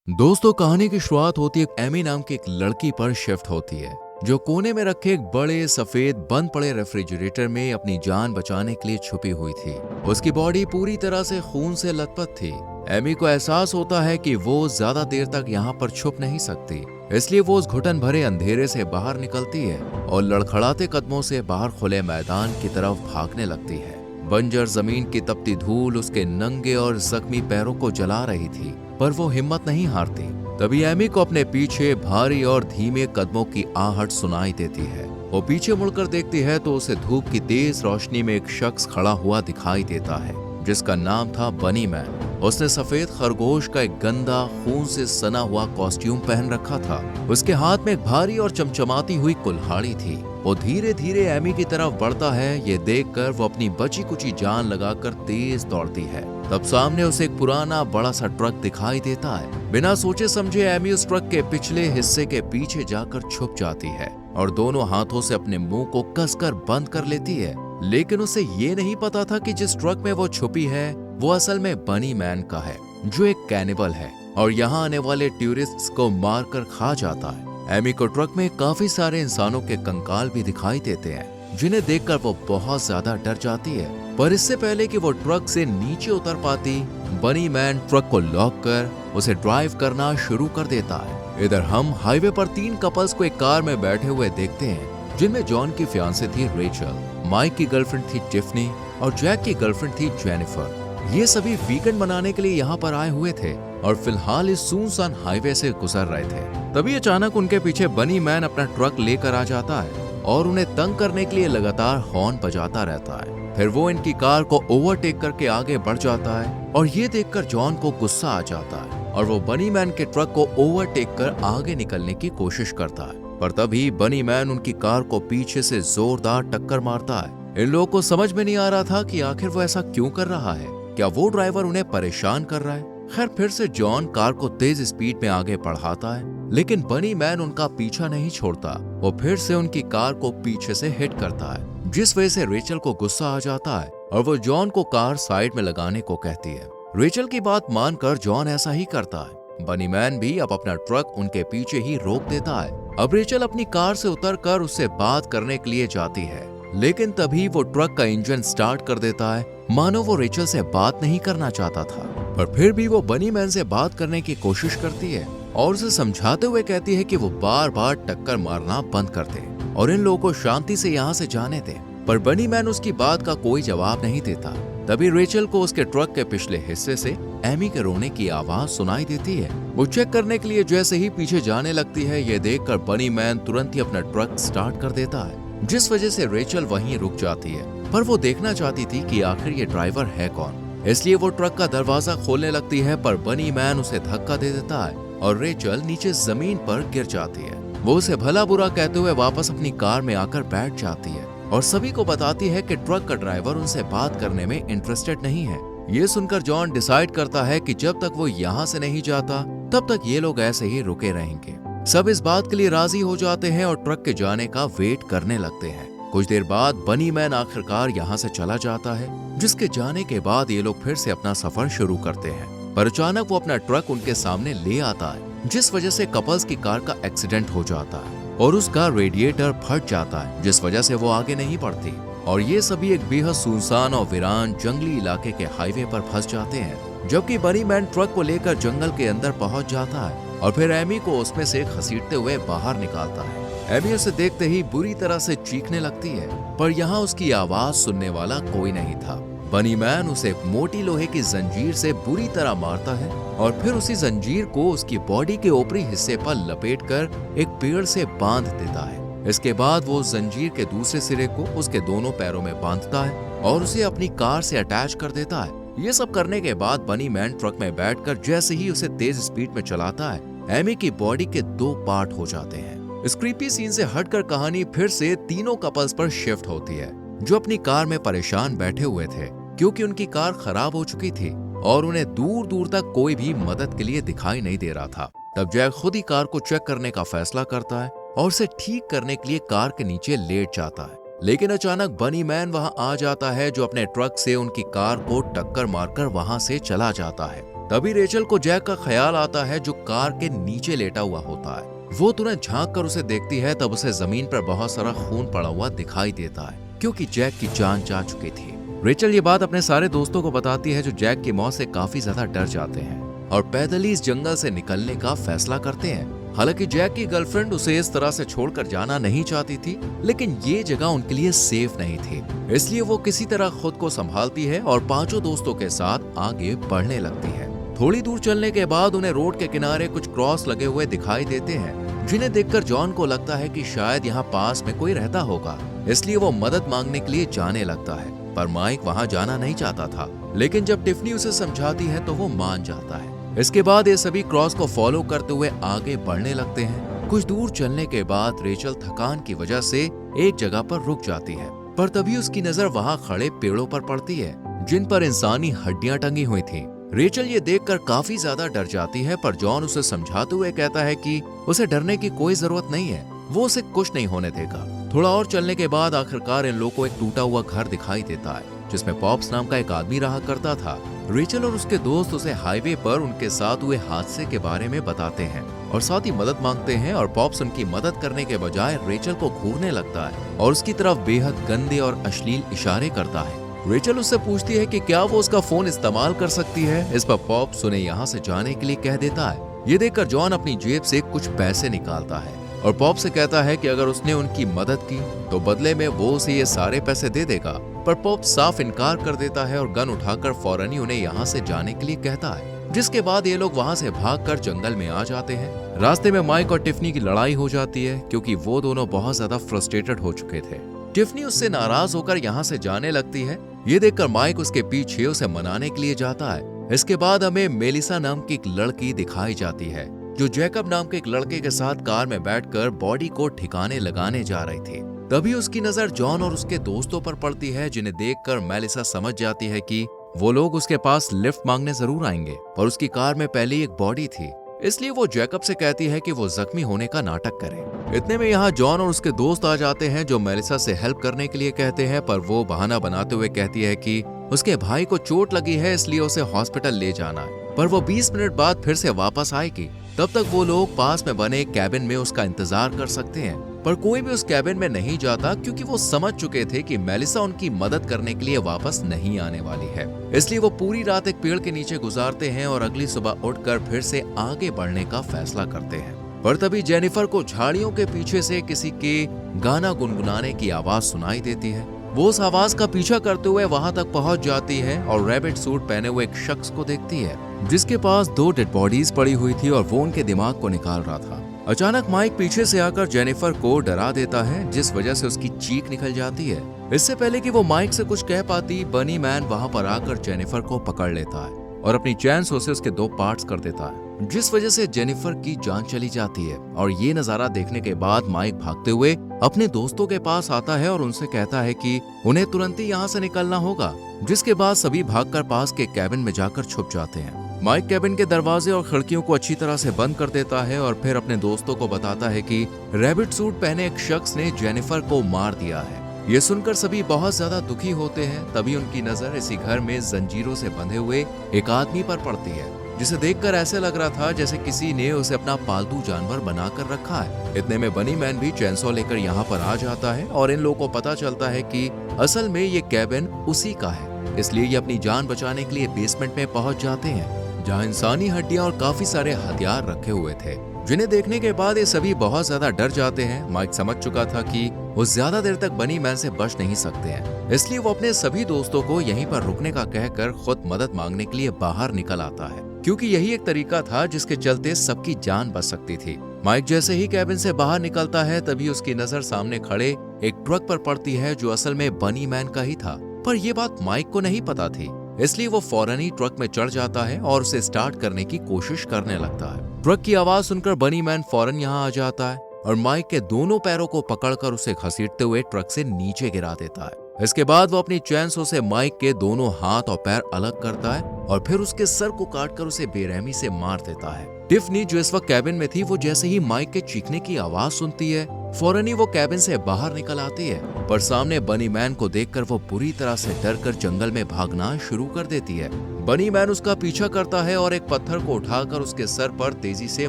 दोस्तों, कहानी की शुरुआत होती है एमी नाम की एक लड़की पर शिफ्ट होती है जो कोने में रखे एक बड़े सफेद बंद पड़े रेफ्रिजरेटर में अपनी जान बचाने के लिए छुपी हुई थी। उसकी बॉडी पूरी तरह से खून से लथपथ थी। एमी को एहसास होता है कि वो ज्यादा देर तक यहाँ पर छुप नहीं सकती, इसलिए वो उस घुटन भरे अंधेरे से बाहर निकलती है और लड़खड़ाते कदमों से बाहर खुले मैदान की तरफ भागने लगती है। बंजर जमीन की तपती धूल उसके नंगे और जख्मी पैरों को जला रही थी, पर वो हिम्मत नहीं हारती। तभी एमी को अपने पीछे भारी और धीमे कदमों की आहट सुनाई देती है। वो पीछे मुड़कर देखती है तो उसे धूप की तेज रोशनी में एक शख्स खड़ा हुआ दिखाई देता है, जिसका नाम था बनी मैन। उसने सफेद खरगोश का एक गंदा खून से सना हुआ कॉस्ट्यूम पहन रखा था। उसके हाथ में एक भारी और चमचमाती हुई कुल्हाड़ी थी। वो धीरे धीरे एमी की तरफ बढ़ता है। ये देखकर वो अपनी बची कुची जान लगाकर तेज दौड़ती है। तब सामने उसे एक पुराना बड़ा सा ट्रक दिखाई देता है। बिना सोचे समझे एमी उस ट्रक के पिछले हिस्से के पीछे जाकर छुप जाती है और दोनों हाथों से अपने मुंह को कसकर बंद कर लेती है। लेकिन उसे ये नहीं पता था कि जिस ट्रक में वो छुपी है वो असल में बनी मैन का है, जो एक कैनिबल है और यहाँ आने वाले टूरिस्ट्स को मारकर खा जाता है। एमी को ट्रक में काफी सारे इंसानों के कंकाल भी दिखाई देते हैं, जिन्हें देखकर वो बहुत ज्यादा डर जाती है। पर इससे पहले कि वो ट्रक से नीचे उतर पाती, बनी मैन ट्रक को लॉक कर उसे ड्राइव करना शुरू कर देता है। इधर हम हाईवे पर 3 कपल्स को एक कार में बैठे हुए देखते हैं, जिनमें जॉन की फियांसे थी रेचल, माइक की गर्लफ्रेंड थी टिफनी और जैक की गर्लफ्रेंड थी जेनिफर। ये सभी वीकेंड मनाने के लिए यहाँ पर आए हुए थे और फिलहाल इस सुनसान हाईवे से गुजर रहे थे। तभी अचानक उनके पीछे बनी मैन अपना ट्रक लेकर आ जाता है और उन्हें तंग करने के लिए लगातार हॉर्न बजाता रहता है। फिर वो इनकी कार को ओवरटेक करके आगे बढ़ जाता है और ये देखकर जॉन को गुस्सा आ जाता है और वो बनी मैन के ट्रक को ओवरटेक कर आगे निकलने की कोशिश करता है। पर तभी बनी मैन उनकी कार को पीछे से जोरदार टक्कर मारता है। इन लोगों को समझ में नहीं आ रहा था कि आखिर वो ऐसा क्यों कर रहा है। क्या वो ड्राइवर उन्हें परेशान कर रहा है? खैर, फिर से जॉन कार को तेज स्पीड में आगे बढ़ाता है, लेकिन बनी मैन उनका पीछा नहीं छोड़ता। वो फिर से उनकी कार को पीछे से हिट करता है, जिस वजह से रेचल को गुस्सा आ जाता है और वो जॉन को कार साइड में लगाने को कहती है। रेचल की बात मानकर जॉन ऐसा ही करता है। बनी मैन भी अब अपना ट्रक उनके पीछे ही रोक देता है। अब रेचल अपनी कार से उतरकर उससे बात करने के लिए जाती है, लेकिन तभी वो ट्रक का इंजन स्टार्ट कर देता है, मानो वो रेचल से बात नहीं करना चाहता था। पर फिर भी वो बनी मैन से बात करने की कोशिश करती है और उसे समझाते हुए कहती है कि वो बार बार टक्कर मारना बंद कर दे और इन लोगों को शांति से यहाँ से जाने दे। पर बनी मैन उसकी बात का कोई जवाब नहीं देता। तभी रेचल को उसके ट्रक के पिछले हिस्से से एमी के रोने की आवाज सुनाई देती है। वो चेक करने के लिए जैसे ही पीछे जाने लगती है, ये देखकर बनी मैन तुरंत ही अपना ट्रक स्टार्ट कर देता है, जिस वजह से रेचल वहीं रुक जाती है। पर वो देखना चाहती थी कि आखिर ये ड्राइवर है कौन, इसलिए वो ट्रक का दरवाजा खोलने लगती है। पर बनी मैन उसे धक्का दे देता है और रेचल नीचे जमीन पर गिर जाती है। वो उसे भला बुरा कहते हुए वापस अपनी कार में आकर बैठ जाती है और सभी को बताती है कि ट्रक का ड्राइवर उनसे बात करने में इंटरेस्टेड नहीं है। ये सुनकर जॉन डिसाइड करता है कि जब तक वो यहाँ से नहीं जाता तब तक ये लोग ऐसे ही रुके रहेंगे। सब इस बात के लिए राजी हो जाते हैं और ट्रक के जाने का वेट करने लगते हैं। कुछ देर बाद बनी मैन आखिरकार यहाँ से चला जाता है, जिसके जाने के बाद ये लोग फिर से अपना सफर शुरू करते हैं। पर अचानक वो अपना ट्रक उनके सामने ले आता है, जिस वजह से कपल्स की कार का एक्सीडेंट हो जाता है और उसका रेडिएटर फट जाता है, जिस वजह से वो आगे नहीं बढ़ती और ये सभी एक बेहद सुनसान और वीरान जंगली इलाके के हाईवे पर फंस जाते हैं। जबकि बनी मैन ट्रक को लेकर जंगल के अंदर पहुंच जाता है और फिर एमी को उसमें से घसीटते हुए बाहर निकालता है। एमी उसे देखते ही बुरी तरह से चीखने लगती है, पर यहाँ उसकी आवाज सुनने वाला कोई नहीं था। बनी मैन उसे एक मोटी लोहे की जंजीर से बुरी तरह मारता है और फिर उसी जंजीर को उसकी बॉडी के ऊपरी हिस्से पर लपेटकर एक पेड़ से बांध देता है। इसके बाद वो जंजीर के दूसरे सिरे को उसके दोनों पैरों में बांधता है और उसे अपनी कार से अटैच कर देता है। ये सब करने के बाद बनी मैन ट्रक में बैठकर जैसे ही उसे तेज स्पीड में चलाता है, एमी की बॉडी के 2 पार्ट हो जाते हैं। इस क्रीपी सीन से हटकर कहानी फिर से तीनों कपल्स पर शिफ्ट होती है, जो अपनी कार में परेशान बैठे हुए थे क्योंकि उनकी कार खराब हो चुकी थी और उन्हें दूर दूर तक कोई भी मदद के लिए दिखाई नहीं दे रहा था। तब जैक खुद ही कार को चेक करने का फैसला करता है और उसे ठीक करने के लिए कार के नीचे लेट जाता है। लेकिन अचानक बनी मैन वहां आ जाता है, जो अपने ट्रक से उनकी कार को टक्कर मारकर वहां से चला जाता है। तभी रेचल को जैक का ख्याल आता है जो कार के नीचे लेटा हुआ होता है। वो तुरंत झांक कर उसे देखती है, तब उसे जमीन पर बहुत सारा खून पड़ा हुआ दिखाई देता है क्योंकि जैक की जान जा चुकी थी। रेचल ये बात अपने सारे दोस्तों को बताती है जो जैक की मौत से काफी ज्यादा डर जाते हैं और पैदल ही इस जंगल से निकलने का फैसला करते हैं। हालांकि जैक की गर्लफ्रेंड उसे इस तरह से छोड़कर जाना नहीं चाहती थी, लेकिन ये जगह उनके लिए सेफ नहीं थी, इसलिए वो किसी तरह खुद को संभालती है और 5 दोस्तों के साथ आगे बढ़ने लगती है। थोड़ी दूर चलने के बाद उन्हें रोड के किनारे कुछ क्रॉस लगे हुए दिखाई देते हैं, जिन्हें देखकर जॉन को लगता है कि शायद यहाँ पास में कोई रहता होगा, इसलिए वो मदद मांगने के लिए जाने लगता है। पर माइक वहाँ जाना नहीं चाहता था, लेकिन जब टिफनी उसे समझाती है तो वो मान जाता है। इसके बाद ये सभी क्रॉस को फॉलो करते हुए आगे बढ़ने लगते हैं। कुछ दूर चलने के बाद रेचल थकान की वजह से एक जगह पर रुक जाती है, पर तभी उसकी नजर वहाँ खड़े पेड़ों पर पड़ती है जिन पर इंसानी हड्डियां टंगी हुई थी। रेचल ये देखकर काफी ज्यादा डर जाती है, पर जॉन उसे समझाते हुए कहता है कि उसे डरने की कोई जरूरत नहीं है, वो उसे कुछ नहीं होने देगा। थोड़ा और चलने के बाद आखिरकार इन लोगों को एक टूटा हुआ घर दिखाई देता है जिसमें पॉप्स नाम का एक आदमी रहा करता था। रेचल और उसके दोस्त उसे हाईवे पर उनके साथ हुए हादसे के बारे में बताते हैं और साथ ही मदद मांगते हैं, और पॉप्स उनकी मदद करने के बजाय रेचल को घूरने लगता है और उसकी तरफ बेहद गंदे और अश्लील इशारे करता है। रेचल उससे पूछती है कि क्या वो उसका फोन इस्तेमाल कर सकती है। इस पर पॉप्स उन्हें यहाँ से जाने के लिए कह देता है। ये देखकर जॉन अपनी जेब से कुछ पैसे निकालता है और पॉप से कहता है कि अगर उसने उनकी मदद की तो बदले में वो उसे ये सारे पैसे दे देगा, पर पॉप साफ इनकार कर देता है और गन उठाकर फौरन ही उन्हें यहाँ से जाने के लिए कहता है, जिसके बाद ये लोग वहाँ से भागकर जंगल में आ जाते हैं। रास्ते में माइक और टिफनी की लड़ाई हो जाती है क्योंकि वो दोनों बहुत ज्यादा फ्रस्ट्रेटेड हो चुके थे। टिफनी उससे नाराज होकर यहाँ से जाने लगती है। ये देखकर माइक उसके पीछे उसे मनाने के लिए जाता है। इसके बाद हमें मेलिसा नाम की एक लड़की दिखाई जाती है जो जैकब नाम के एक लड़के के साथ कार में बैठकर बॉडी को ठिकाने लगाने जा रही थी। तभी उसकी नजर जॉन और उसके दोस्तों पर पड़ती है, जिन्हें देखकर मेलिसा समझ जाती है कि वो लोग उसके पास लिफ्ट मांगने जरूर आएंगे, पर उसकी कार में पहले ही एक बॉडी थी, इसलिए वो जैकब से कहती है कि वो जख्मी होने का नाटक करे। इतने में यहाँ जॉन और उसके दोस्त आ जाते हैं जो मेलिसा से हेल्प करने के लिए कहते हैं, पर वो बहाना बनाते हुए कहती है कि उसके भाई को चोट लगी है इसलिए उसे हॉस्पिटल ले जाना है, पर वो 20 मिनट बाद फिर से वापस आएगी। तब तक वो लोग पास में बने एक कैबिन में उसका इंतजार कर सकते हैं, पर कोई भी उस कैबिन में नहीं जाता क्योंकि वो समझ चुके थे कि मेलिसा उनकी मदद करने के लिए वापस नहीं आने वाली है। इसलिए वो पूरी रात एक पेड़ के नीचे गुजारते हैं और अगली सुबह उठकर फिर से आगे बढ़ने का फैसला करते हैं। पर तभी जेनिफर को झाड़ियों के पीछे से किसी के गाना गुनगुनाने की आवाज सुनाई देती है। वो उस आवाज का पीछा करते हुए वहां तक पहुंच जाती है और रैबिट सूट पहने हुए एक शख्स को देखती है जिसके पास 2 डेड बॉडीज पड़ी हुई थी और वो उनके दिमाग को निकाल रहा था। अचानक माइक पीछे से आकर जेनिफर को डरा देता है, जिस वजह से उसकी चीख निकल जाती है। इससे पहले कि वो माइक से कुछ कह पाती, बनी मैन वहां पर आकर जेनिफर को पकड़ लेता है और अपनी चैनसो से उसके 2 पार्ट्स कर देता है, जिस वजह से जेनिफर की जान चली जाती है। और ये नजारा देखने के बाद माइक भागते हुए अपने दोस्तों के पास आता है और उनसे कहता है कि उन्हें तुरंत ही यहाँ से निकलना होगा, जिसके बाद सभी भागकर पास के कैबिन में जाकर छुप जाते हैं। माइक कैबिन के दरवाजे और खिड़कियों को अच्छी तरह से बंद कर देता है और फिर अपने दोस्तों को बताता है कि रैबिट सूट पहने एक शख्स ने जेनिफर को मार दिया है। ये सुनकर सभी बहुत ज्यादा दुखी होते हैं। तभी उनकी नजर इसी घर में जंजीरों से बंधे हुए एक आदमी पर पड़ती है, जिसे देखकर ऐसे लग रहा था जैसे किसी ने उसे अपना पालतू जानवर बनाकर रखा है। इतने में बनी मैन भी चैनसो लेकर यहाँ पर आ जाता है और इन लोगों को पता चलता है कि असल में ये कैबिन उसी का है, इसलिए ये अपनी जान बचाने के लिए बेसमेंट में पहुंच जाते हैं जहाँ इंसानी हड्डियां और काफी सारे हथियार रखे हुए थे, जिन्हें देखने के बाद ये सभी बहुत ज्यादा डर जाते हैं। माइक समझ चुका था कि वो ज्यादा देर तक बनी मैन से बच नहीं सकते हैं, इसलिए वो अपने सभी दोस्तों को यहीं पर रुकने का कहकर खुद मदद मांगने के लिए बाहर निकल आता है, क्योंकि यही एक तरीका था जिसके चलते सबकी जान बच सकती थी। माइक जैसे ही कैबिन से बाहर निकलता है तभी उसकी नजर सामने खड़े एक ट्रक पर पड़ती है जो असल में बनी मैन का ही था, पर यह बात माइक को नहीं पता थी, इसलिए वो फौरन ही ट्रक में चढ़ जाता है और उसे स्टार्ट करने की कोशिश करने लगता है। ट्रक की आवाज सुनकर बनी मैन फौरन यहाँ आ जाता है और माइक के दोनों पैरों को पकड़कर उसे घसीटते हुए ट्रक से नीचे गिरा देता है। इसके बाद वो अपनी चैनसो से माइक के दोनों हाथ और पैर अलग करता है और फिर उसके सर को काटकर उसे बेरहमी से मार देता है। टिफनी जो इस वक्त कैबिन में थी, वो जैसे ही माइक के चीखने की आवाज सुनती है फौरन ही वो कैबिन से बाहर निकल आती है, पर सामने बनी मैन को देखकर वो बुरी तरह से डरकर जंगल में भागना शुरू कर देती है। बनी मैन उसका पीछा करता है और एक पत्थर को उठाकर उसके सर पर तेजी से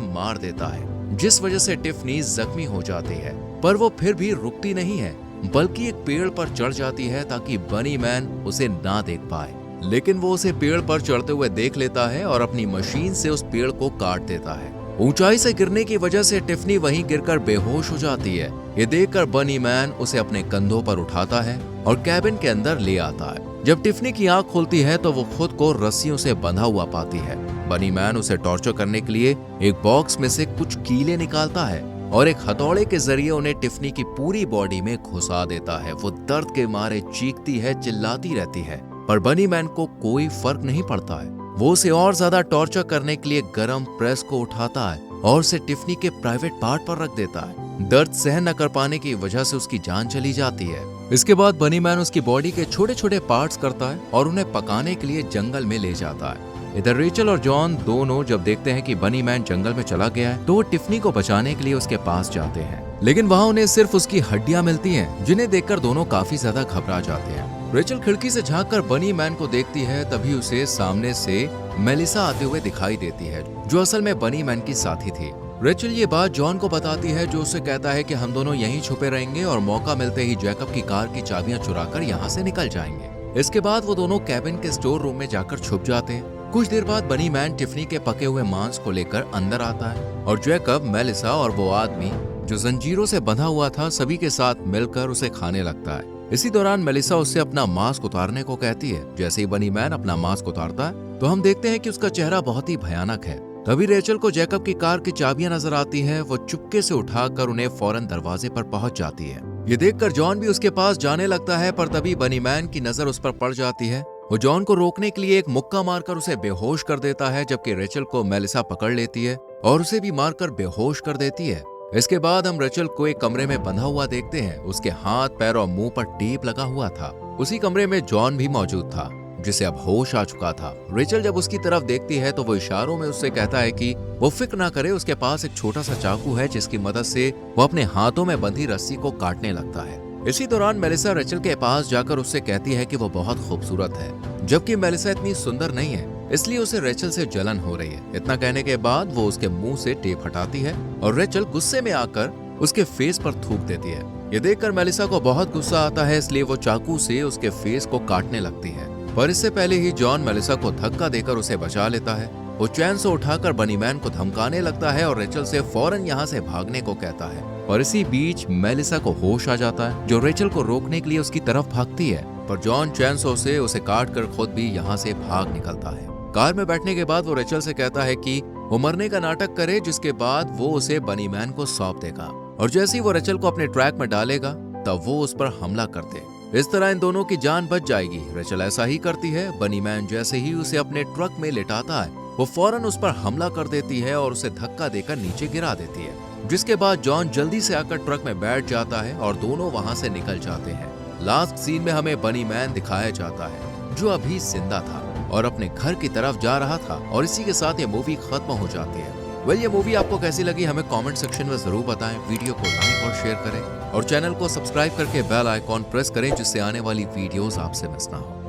मार देता है, जिस वजह से टिफनी जख्मी हो जाती है। पर वो फिर भी रुकती नहीं है, बल्कि एक पेड़ पर चढ़ जाती है ताकि बनी मैन उसे ना देख पाए। लेकिन वो उसे पेड़ पर चढ़ते हुए देख लेता है और अपनी मशीन से उस पेड़ को काट देता है। ऊंचाई से गिरने की वजह से टिफनी वहीं गिरकर बेहोश हो जाती है। ये देखकर बनी मैन उसे अपने कंधों पर उठाता है और कैबिन के अंदर ले आता है। जब टिफनी की आंख खुलती है तो वो खुद को रस्सियों से बंधा हुआ पाती है। बनी मैन उसे टॉर्चर करने के लिए एक बॉक्स में से कुछ कीले निकालता है और एक हथौड़े के जरिए उन्हें टिफनी की पूरी बॉडी में घुसा देता है। वो दर्द के मारे चीखती है, चिल्लाती रहती है, पर बनी मैन को कोई फर्क नहीं पड़ता है। वो उसे और ज्यादा टॉर्चर करने के लिए गरम प्रेस को उठाता है और उसे टिफनी के प्राइवेट पार्ट पर रख देता है। दर्द सहन न कर पाने की वजह से उसकी जान चली जाती है। इसके बाद बनी मैन उसकी बॉडी के छोटे छोटे पार्ट्स करता है और उन्हें पकाने के लिए जंगल में ले जाता है। इधर रेचल और जॉन दोनों जब देखते हैं कि बनी मैन जंगल में चला गया है तो वो टिफनी को बचाने के लिए उसके पास जाते हैं, लेकिन वहाँ उन्हें सिर्फ उसकी हड्डियां मिलती हैं, जिन्हें देखकर दोनों काफी ज्यादा घबरा जाते हैं। रेचल खिड़की से झांककर बनी मैन को देखती है, तभी उसे सामने से मेलिसा आते हुए दिखाई देती है, जो असल में बनी मैन की साथी थी। रेचल ये बात जॉन को बताती है, जो उसे कहता है कि हम दोनों यहीं छुपे रहेंगे और मौका मिलते ही जैकब की कार की चाबियां चुराकर यहाँ से निकल जाएंगे। इसके बाद वो दोनों कैबिन के स्टोर रूम में जाकर छुप जाते हैं। कुछ देर बाद बनी मैन टिफनी के पके हुए मांस को लेकर अंदर आता है और जैकब, मेलिसा और वो आदमी जो जंजीरों से बंधा हुआ था, सभी के साथ मिलकर उसे खाने लगता है। इसी दौरान मेलिसा उससे अपना मास्क उतारने को कहती है। जैसे ही बनी मैन अपना मास्क उतारता है तो हम देखते हैं कि उसका चेहरा बहुत ही भयानक है। तभी रेचल को जैकब की कार की चाबियां नजर आती है। वो चुपके से उठाकर उन्हें फौरन दरवाजे पर पहुंच जाती है। ये देखकर जॉन भी उसके पास जाने लगता है, पर तभी बनी मैन की नजर उस पर पड़ जाती है। वो जॉन को रोकने के लिए एक मुक्का मारकर उसे बेहोश कर देता है, जबकि रेचल को मेलिसा पकड़ लेती है और उसे भी मारकर बेहोश कर देती है। इसके बाद हम रेचल को एक कमरे में बंधा हुआ देखते हैं। उसके हाथ, पैर और मुंह पर टेप लगा हुआ था। उसी कमरे में जॉन भी मौजूद था, जिसे अब होश आ चुका था। रेचल जब उसकी तरफ देखती है तो वो इशारों में उससे कहता है कि वो फिक्र ना करे, उसके पास एक छोटा सा चाकू है जिसकी मदद से वो अपने हाथों में बंधी रस्सी को काटने लगता है। इसी दौरान मेलिसा रेचल के पास जाकर उससे कहती है कि वो बहुत खूबसूरत है, जबकि मेलिसा इतनी सुंदर नहीं है, इसलिए उसे रेचल से जलन हो रही है। इतना कहने के बाद वो उसके मुंह से टेप हटाती है और रेचल गुस्से में आकर उसके फेस पर थूक देती है। ये देखकर मेलिसा को बहुत गुस्सा आता है, इसलिए वो चाकू से उसके फेस को काटने लगती है, पर इससे पहले ही जॉन मेलिसा को धक्का देकर उसे बचा लेता है। वो चैन से उठाकर बनी मैन को धमकाने लगता है और रेचल से फौरन यहाँ से भागने को कहता है। और इसी बीच मेलिसा को होश आ जाता है, जो रेचल को रोकने के लिए उसकी तरफ भागती है, पर जॉन चैनसो से उसे काट कर खुद भी यहाँ से भाग निकलता है। कार में बैठने के बाद वो रेचल से कहता है कि वो मरने का नाटक करे, जिसके बाद वो उसे बनी मैन को सौंप देगा और जैसे ही वो रेचल को अपने ट्रैक में डालेगा तब वो उस पर हमला कर दे। इस तरह इन दोनों की जान बच जाएगी। रेचल ऐसा ही करती है। बनी मैन जैसे ही उसे अपने ट्रक में लेटाता है, वो फौरन उस पर हमला कर देती है और उसे धक्का देकर नीचे गिरा देती है, जिसके बाद जॉन जल्दी से आकर ट्रक में बैठ जाता है और दोनों वहां से निकल जाते हैं। लास्ट सीन में हमें बनी मैन दिखाया जाता है, जो अभी जिंदा था और अपने घर की तरफ जा रहा था, और इसी के साथ ये मूवी खत्म हो जाती है। ये मूवी आपको कैसी लगी हमें कमेंट सेक्शन में जरूर बताएं। वीडियो को लाइक और शेयर करें और चैनल को सब्सक्राइब करके बेल आइकॉन प्रेस करें, जिससे आने वाली वीडियोस आपसे मिस ना हो।